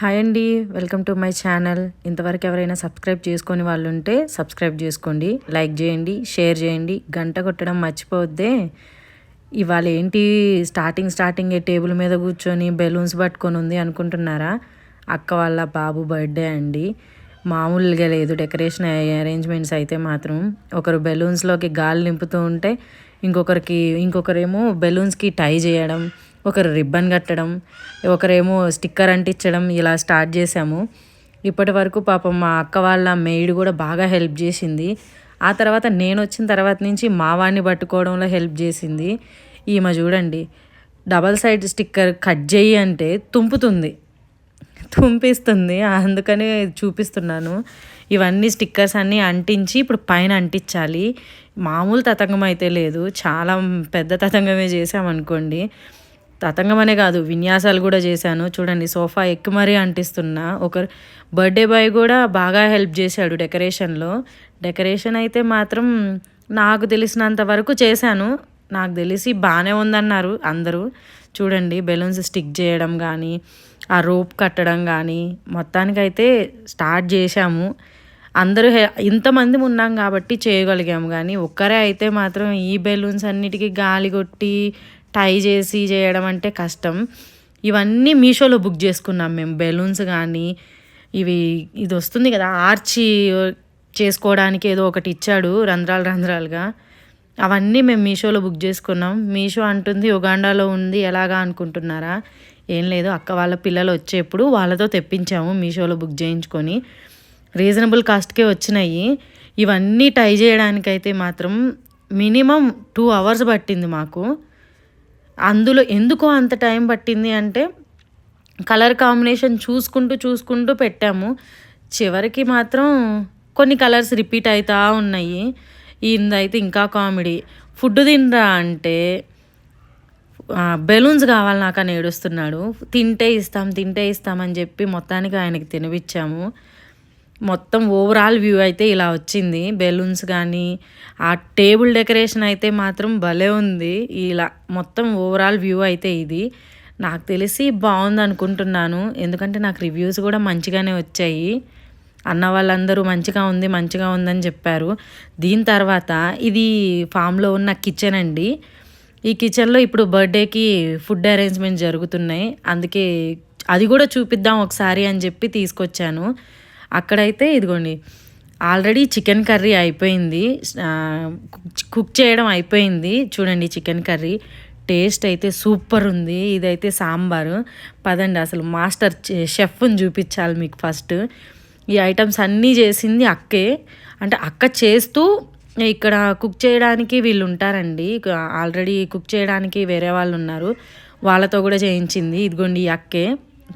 Hi అండి, welcome to my channel. ఇంతవరకు ఎవరైనా సబ్స్క్రైబ్ చేసుకొని వాళ్ళు ఉంటే సబ్స్క్రైబ్ చేసుకోండి, లైక్ చేయండి, షేర్ చేయండి, గంట కొట్టడం మర్చిపోవద్దే. ఇవాళ ఏంటి స్టార్టింగే టేబుల్ మీద కూర్చొని బెలూన్స్ పట్టుకొని ఉంది అనుకుంటున్నారా? అక్క వాళ్ళ బాబు బర్త్డే అండి. మామూలుగా లేదు డెకరేషన్ అరేంజ్మెంట్స్ అయితే మాత్రం. ఒకరు బెలూన్స్లోకి గాలి నింపుతూ ఉంటే ఇంకొకరేమో బెలూన్స్కి టై చేయడం, ఒకరు రిబ్బన్ కట్టడం, ఒకరేమో స్టిక్కర్ అంటించడం, ఇలా స్టార్ట్ చేసాము. ఇప్పటి వరకు పాపం మా అక్క వాళ్ళ మెయిడ్ కూడా బాగా హెల్ప్ చేసింది. ఆ తర్వాత నేను వచ్చిన తర్వాత నుంచి మా వాడిని పట్టుకోవడంలో హెల్ప్ చేసింది. ఈమె చూడండి, డబల్ సైడ్ స్టిక్కర్ కట్ చేయి అంటే తుంపిస్తుంది. అందుకని చూపిస్తున్నాను. ఇవన్నీ స్టిక్కర్స్ అన్నీ అంటించి ఇప్పుడు పైన అంటించాలి. మామూలు తతంగం అయితే లేదు, చాలా పెద్ద తతంగమే చేసామనుకోండి. తతంగం అనే కాదు, విన్యాసాలు కూడా చేశాను. చూడండి, సోఫా ఎక్కి మరీ అంటిస్తున్నా. ఒకరు బర్త్డే బాయ్ కూడా బాగా హెల్ప్ చేశాడు డెకరేషన్లో. డెకరేషన్ అయితే మాత్రం నాకు తెలిసినంత వరకు చేశాను. నాకు తెలిసి బాగానే ఉందన్నారు అందరూ. చూడండి, బెలూన్స్ స్టిక్ చేయడం కానీ, ఆ రోప్ కట్టడం కానీ, మొత్తానికైతే స్టార్ట్ చేశాము. అందరూ ఇంతమంది ఉన్నాం కాబట్టి చేయగలిగాము. కానీ ఒక్కరే అయితే మాత్రం ఈ బెలూన్స్ అన్నిటికీ గాలి కొట్టి టై చేసి చేయడం అంటే కష్టం. ఇవన్నీ మీషోలో బుక్ చేసుకున్నాం మేము. బెలూన్స్ కానీ ఇది వస్తుంది కదా, ఆర్చి చేసుకోవడానికి ఏదో ఒకటి ఇచ్చాడు రంధ్రాలుగా. అవన్నీ మేము మీషోలో బుక్ చేసుకున్నాం. మీషో అంటుంది ఉగాండాలో ఉంది, ఎలాగా అనుకుంటున్నారా? ఏం లేదు, అక్క వాళ్ళ పిల్లలు వచ్చేప్పుడు వాళ్ళతో తెప్పించాము మీషోలో బుక్ చేయించుకొని. రీజనబుల్ కాస్ట్కే వచ్చినాయి. ఇవన్నీ టై చేయడానికైతే మాత్రం మినిమం 2 hours పట్టింది మాకు. అందులో ఎందుకో అంత టైం పట్టింది అంటే కలర్ కాంబినేషన్ చూసుకుంటూ పెట్టాము. చివరికి మాత్రం కొన్ని కలర్స్ రిపీట్ అవుతూ ఉన్నాయి. ఈయనదైతే ఇంకా కామెడీ. ఫుడ్ తినరా అంటే బెలూన్స్ కావాలి నాకు అని ఏడుస్తున్నాడు. తింటే ఇస్తామని చెప్పి మొత్తానికి ఆయనకి తినిపించాము. మొత్తం ఓవరాల్ వ్యూ అయితే ఇలా వచ్చింది. బెలూన్స్ కానీ ఆ టేబుల్ డెకరేషన్ అయితే మాత్రం భలే ఉంది. ఇలా మొత్తం ఓవరాల్ వ్యూ అయితే ఇది. నాకు తెలిసి బాగుంది అనుకుంటున్నాను, ఎందుకంటే నాకు రివ్యూస్ కూడా మంచిగానే వచ్చాయి. అన్న వాళ్ళందరూ మంచిగా ఉందని చెప్పారు. దీని తర్వాత ఇది ఫామ్లో ఉన్న కిచెన్ అండి. ఈ కిచెన్లో ఇప్పుడు బర్త్డేకి ఫుడ్ అరేంజ్మెంట్ జరుగుతున్నాయి. అందుకే అది కూడా చూపిద్దాం ఒకసారి అని చెప్పి తీసుకొచ్చాను. అక్కడైతే ఇదిగోండి, ఆల్రెడీ చికెన్ కర్రీ అయిపోయింది, కుక్ చేయడం అయిపోయింది. చూడండి, చికెన్ కర్రీ టేస్ట్ అయితే సూపర్ ఉంది. ఇదైతే సాంబారు. పదండి, అసలు మాస్టర్ షెఫ్ని చూపించాలి మీకు ఫస్ట్. ఈ ఐటమ్స్ అన్నీ చేసింది అక్కే. అంటే అక్క చేస్తూ ఇక్కడ కుక్ చేయడానికి వీళ్ళు ఉంటారండి. ఆల్రెడీ కుక్ చేయడానికి వేరే వాళ్ళు ఉన్నారు, వాళ్ళతో కూడా చేయించింది. ఇదిగోండి, ఈ అక్కే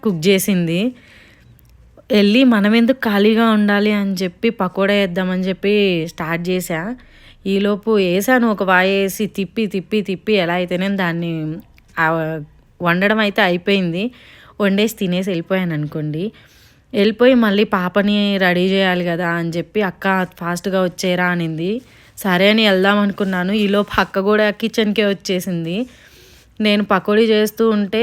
కుక్ చేసింది. వెళ్ళి మనం ఎందుకు ఖాళీగా ఉండాలి అని చెప్పి పకోడా వేద్దామని చెప్పి స్టార్ట్ చేశా. ఈలోపు వేసాను ఒక వాయేసి తిప్పి ఎలా అయితేనే దాన్ని వండడం అయితే అయిపోయింది. వండేసి తినేసి వెళ్ళిపోయాను అనుకోండి. వెళ్ళిపోయి మళ్ళీ పాపని రెడీ చేయాలి కదా అని చెప్పి అక్క ఫాస్ట్గా వచ్చేరా అనింది. సరే అని వెళ్దాం అనుకున్నాను. ఈలోపు అక్క కూడా కిచెన్కే వచ్చేసింది. నేను పకోడీ చేస్తూ ఉంటే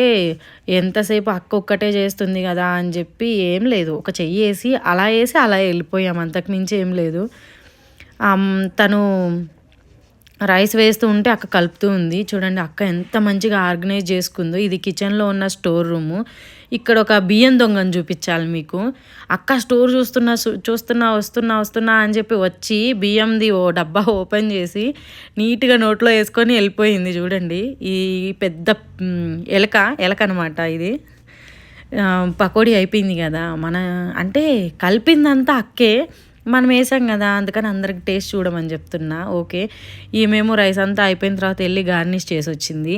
ఎంతసేపు అక్క ఒక్కటే చేస్తుంది కదా అని చెప్పి ఏం లేదు, ఒక చెయ్యి వేసి అలా వెళ్ళిపోయాం, అంతకుమించి ఏం లేదు. తను రైస్ వేస్తూ ఉంటే అక్క కలుపుతూ ఉంది. చూడండి, అక్క ఎంత మంచిగా ఆర్గనైజ్ చేసుకుందో. ఇది కిచెన్లో ఉన్న స్టోర్ రూము. ఇక్కడ ఒక బియ్యం దొంగను చూపించాలి మీకు. అక్క స్టోర్ వస్తున్నా అని చెప్పి వచ్చి బియ్యంది ఓ డబ్బా ఓపెన్ చేసి నీట్గా నోట్లో వేసుకొని వెళ్ళిపోయింది. చూడండి, ఈ పెద్ద ఎలక అనమాట ఇది. పకోడీ అయిపోయింది కదా, అంటే కలిపిందంతా అక్కే, మనం వేసాం కదా, అందుకని అందరికి టేస్ట్ చూడమని చెప్తున్నా. ఓకే, ఈమెమో రైస్ అంతా అయిపోయిన తర్వాత వెళ్ళి గార్నిష్ చేసి వచ్చింది.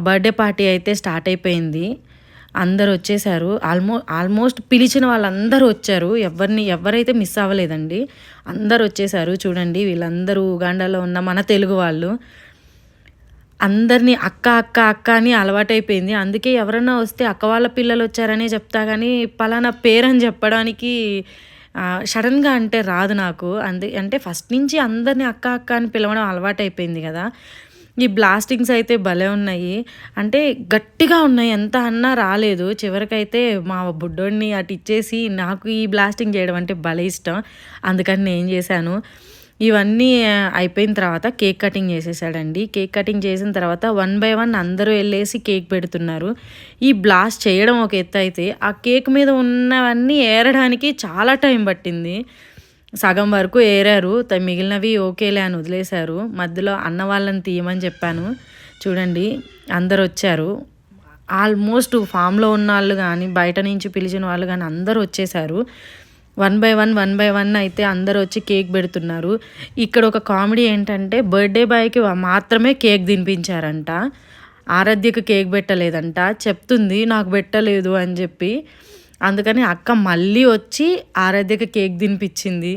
బర్త్డే పార్టీ అయితే స్టార్ట్ అయిపోయింది. అందరు వచ్చేసారు. ఆల్మోస్ట్ పిలిచిన వాళ్ళందరూ వచ్చారు. ఎవరైతే మిస్ అవ్వలేదండి, అందరు వచ్చేసారు. చూడండి, వీళ్ళందరూ ఉగాండాలో ఉన్న మన తెలుగు వాళ్ళు. అందరినీ అక్క అని అలవాటైపోయింది. అందుకే ఎవరన్నా వస్తే అక్క వాళ్ళ పిల్లలు వచ్చారనే చెప్తా, కానీ పలానా పేరని చెప్పడానికి సడన్గా అంటే రాదు నాకు. అంటే ఫస్ట్ నుంచి అందరినీ అక్క అని పిలవడం అలవాటైపోయింది కదా. ఈ బ్లాస్టింగ్స్ అయితే భలే ఉన్నాయి. అంటే గట్టిగా ఉన్నాయి. ఎంత అన్నా రాలేదు. చివరికైతే మా బుడ్డోడిని అటు ఇచ్చేసి నాకు ఈ బ్లాస్టింగ్ చేయడం అంటే భలే ఇష్టం. అందుకని నేను చేశాను. ఇవన్నీ అయిపోయిన తర్వాత కేక్ కటింగ్ చేసేసాడండి. కేక్ కటింగ్ చేసిన తర్వాత 1 బై 1 అందరూ వెళ్ళేసి కేక్ పెడుతున్నారు. ఈ బ్లాస్ట్ చేయడం ఒక ఎత్తు అయితే, ఆ కేక్ మీద ఉన్నవన్నీ ఏరడానికి చాలా టైం పట్టింది. సగం వరకు ఏరారు. మిగిలినవి ఓకేలే అని వదిలేశారు. మధ్యలో అన్న వాళ్ళని తీయమని చెప్పాను. చూడండి అందరు వచ్చారు. ఆల్మోస్ట్ ఫామ్లో ఉన్న వాళ్ళు కానీ, బయట నుంచి పిలిచిన వాళ్ళు కానీ అందరూ వచ్చేసారు. 1 బై 1 అయితే అందరూ వచ్చి కేక్ పెడుతున్నారు. ఇక్కడ ఒక కామెడీ ఏంటంటే, బర్త్డే బాయ్కి మాత్రమే కేక్ తినిపించారంట. ఆరాధ్యకు కేక్ పెట్టలేదంట. చెప్తుంది నాకు పెట్టలేదు అని చెప్పి. అందుకని అక్క మళ్ళీ వచ్చి ఆరాధ్యకి కేక్ తినిపించింది.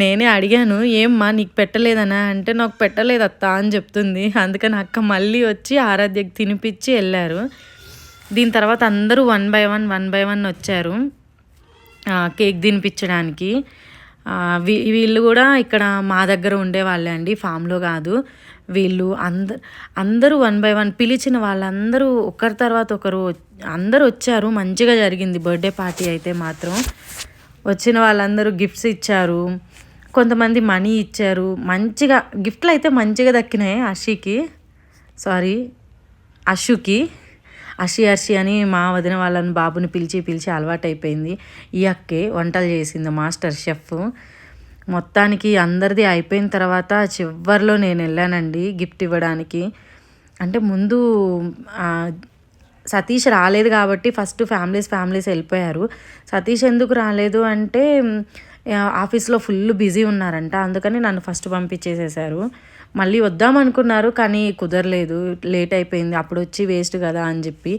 నేనే అడిగాను, ఏమ్మా నీకు పెట్టలేదనా అంటే, నాకు పెట్టలేదు అత్త అని చెప్తుంది. అందుకని అక్క మళ్ళీ వచ్చి ఆరాధ్యకి తినిపించి వెళ్ళారు. దీని తర్వాత అందరూ 1 బై 1 వచ్చారు కేక్ తినిపించడానికి. వీళ్ళు కూడా ఇక్కడ మా దగ్గర ఉండేవాళ్ళే అండి, ఫామ్లో కాదు. వీళ్ళు అందరూ 1 బై 1 పిలిచిన వాళ్ళందరూ ఒకరి తర్వాత ఒకరు అందరూ వచ్చారు. మంచిగా జరిగింది బర్త్డే పార్టీ అయితే మాత్రం. వచ్చిన వాళ్ళందరూ గిఫ్ట్స్ ఇచ్చారు, కొంతమంది మనీ ఇచ్చారు. మంచిగా గిఫ్ట్లు అయితే మంచిగా దక్కినాయి. అషుకి అర్షి అని మా వదిన వాళ్ళని బాబుని పిలిచి అలవాటైపోయింది. ఈ అక్కే వంటలు చేసింది, మాస్టర్ షెఫ్. మొత్తానికి అందరిది అయిపోయిన తర్వాత చివరిలో నేను వెళ్ళానండి గిఫ్ట్ ఇవ్వడానికి. అంటే ముందు సతీష్ రాలేదు కాబట్టి ఫస్ట్ ఫ్యామిలీస్ వెళ్ళిపోయారు. సతీష్ ఎందుకు రాలేదు అంటే ఆఫీస్లో ఫుల్ బిజీ ఉన్నారంట. అందుకని నన్ను ఫస్ట్ పంపించేసేసారు. మళ్ళీ వద్దామనుకున్నారు కానీ కుదరలేదు, లేట్ అయిపోయింది. అప్పుడు వచ్చి వేస్ట్ కదా అని చెప్పి,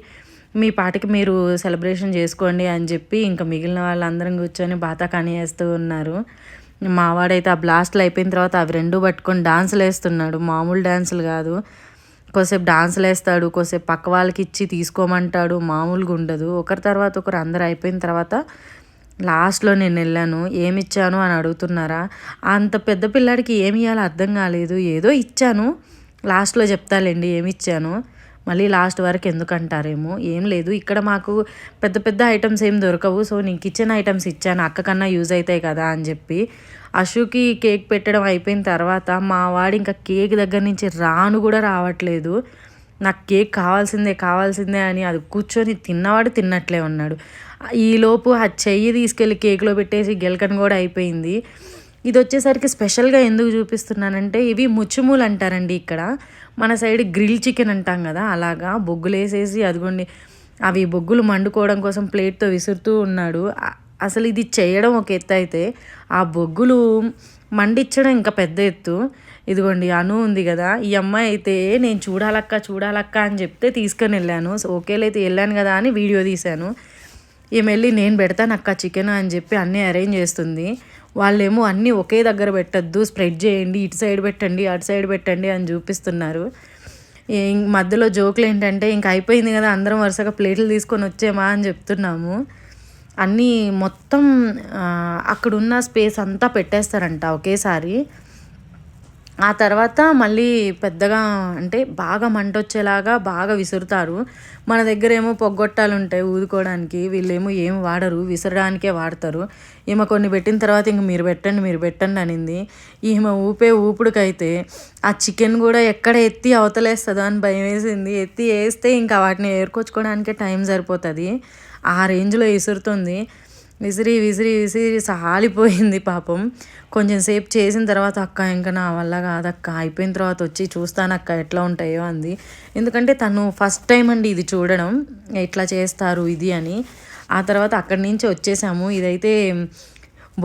మీ పాటికి మీరు సెలబ్రేషన్ చేసుకోండి అని చెప్పి ఇంకా మిగిలిన వాళ్ళందరం కూర్చొని బాతాకానీ వేస్తూ ఉన్నారు. మావాడైతే ఆ బ్లాస్ట్లు అయిపోయిన తర్వాత అవి రెండు పట్టుకొని డాన్సులు వేస్తున్నాడు. మామూలు డాన్సులు కాదు. కొద్దిసేపు డాన్సులు వేస్తాడు, కొద్దిసేపు పక్క వాళ్ళకి ఇచ్చి తీసుకోమంటాడు. మామూలుగా ఉండదు. ఒకరి తర్వాత ఒకరు అందరు అయిపోయిన తర్వాత లాస్ట్లో నేను వెళ్ళాను. ఏమి ఇచ్చాను అని అడుగుతున్నారా? అంత పెద్ద పిల్లాడికి ఏమి ఇవ్వాలో అర్థం కాలేదు. ఏదో ఇచ్చాను, లాస్ట్లో చెప్తాలేండి ఏమి ఇచ్చాను. మళ్ళీ లాస్ట్ వరకు ఎందుకంటారేమో. ఏం లేదు, ఇక్కడ మాకు పెద్ద పెద్ద ఐటమ్స్ ఏం దొరకవు. సో నేను కిచెన్ ఐటమ్స్ ఇచ్చాను, అక్క కన్నా యూజ్ అవుతాయి కదా అని చెప్పి. అశుకి కేక్ పెట్టడం అయిపోయిన తర్వాత మా వాడు ఇంకా కేక్ దగ్గర నుంచి రాను కూడా రావట్లేదు. నాకు కేక్ కావాల్సిందే అని అది కూర్చొని తిన్నవాడు తిన్నట్లే ఉన్నాడు. ఈలోపు ఆ చెయ్యి తీసుకెళ్ళి కేక్లో పెట్టేసి గెలకని కూడా అయిపోయింది. ఇది వచ్చేసరికి స్పెషల్గా ఎందుకు చూపిస్తున్నానంటే, ఇవి ముచ్చుమూలు అంటారండి ఇక్కడ. మన సైడ్ గ్రిల్ చికెన్ అంటాం కదా, అలాగా బొగ్గులు వేసేసి అదిగోండి అవి బొగ్గులు మండుకోవడం కోసం ప్లేట్తో విసురుతూ ఉన్నాడు. అసలు ఇది చేయడం ఒక ఎత్తు అయితే, ఆ బొగ్గులు మండించడం ఇంకా పెద్ద ఎత్తు. ఇదిగోండి అను ఉంది కదా, ఈ అమ్మాయి అయితే నేను చూడాలక్క అని చెప్తే తీసుకొని వెళ్ళాను. ఓకేలైతే వెళ్ళాను కదా అని వీడియో తీశాను. ఈమె వెళ్ళి నేను పెడతాను అక్క చికెన్ అని చెప్పి అన్నీ అరేంజ్ చేస్తుంది. వాళ్ళేమో అన్నీ ఒకే దగ్గర పెట్టద్దు, స్ప్రెడ్ చేయండి, ఇటు సైడ్ పెట్టండి అటు సైడ్ పెట్టండి అని చూపిస్తున్నారు. మధ్యలో జోకులు ఏంటంటే, ఇంక అయిపోయింది కదా అందరం వరుసగా ప్లేట్లు తీసుకొని వచ్చేమా అని చెప్తున్నాము. అన్నీ మొత్తం అక్కడున్న స్పేస్ అంతా పెట్టేస్తారంట ఒకేసారి. ఆ తర్వాత మళ్ళీ పెద్దగా అంటే బాగా మంట వచ్చేలాగా బాగా విసురుతారు. మన దగ్గర ఏమో పొగ్గొట్టాలు ఉంటాయి ఊదుకోవడానికి, వీళ్ళేమో ఏం వాడరు, విసరడానికే వాడతారు. ఈమె కొన్ని పెట్టిన తర్వాత ఇంక మీరు పెట్టండి అనింది. ఈమె ఊపుడుకైతే ఆ చికెన్ కూడా ఎక్కడ ఎత్తి అవతలేస్తుందో అని భయం వేసింది. ఎత్తి వేస్తే ఇంకా వాటిని ఏరుకొచ్చుకోవడానికే టైం సరిపోతుంది. ఆ రేంజ్లో విసురుతుంది. విసిరి సాలిపోయింది పాపం. కొంచెం సేపు చేసిన తర్వాత అక్క ఇంకా నా వల్ల కాదక్క, అయిపోయిన తర్వాత వచ్చి చూస్తాను అక్క ఎట్లా ఉంటాయో అంది. ఎందుకంటే తను ఫస్ట్ టైం అండి ఇది చూడడం, ఎట్లా చేస్తారు ఇది అని. ఆ తర్వాత అక్కడి నుంచి వచ్చేసాము. ఇదైతే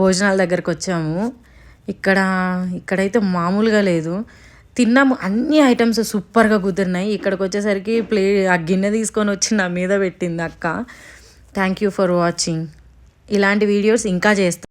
భోజనాల దగ్గరకు వచ్చాము. ఇక్కడైతే మామూలుగా లేదు. తిన్నాము, అన్ని ఐటమ్స్ సూపర్గా కుదిరినాయి. ఇక్కడికి వచ్చేసరికి ఆ గిన్నె తీసుకొని వచ్చి నా మీద పెట్టింది అక్క. Thank you for watching. ఇలాంటి వీడియోస్ ఇంకా చేస్తాను.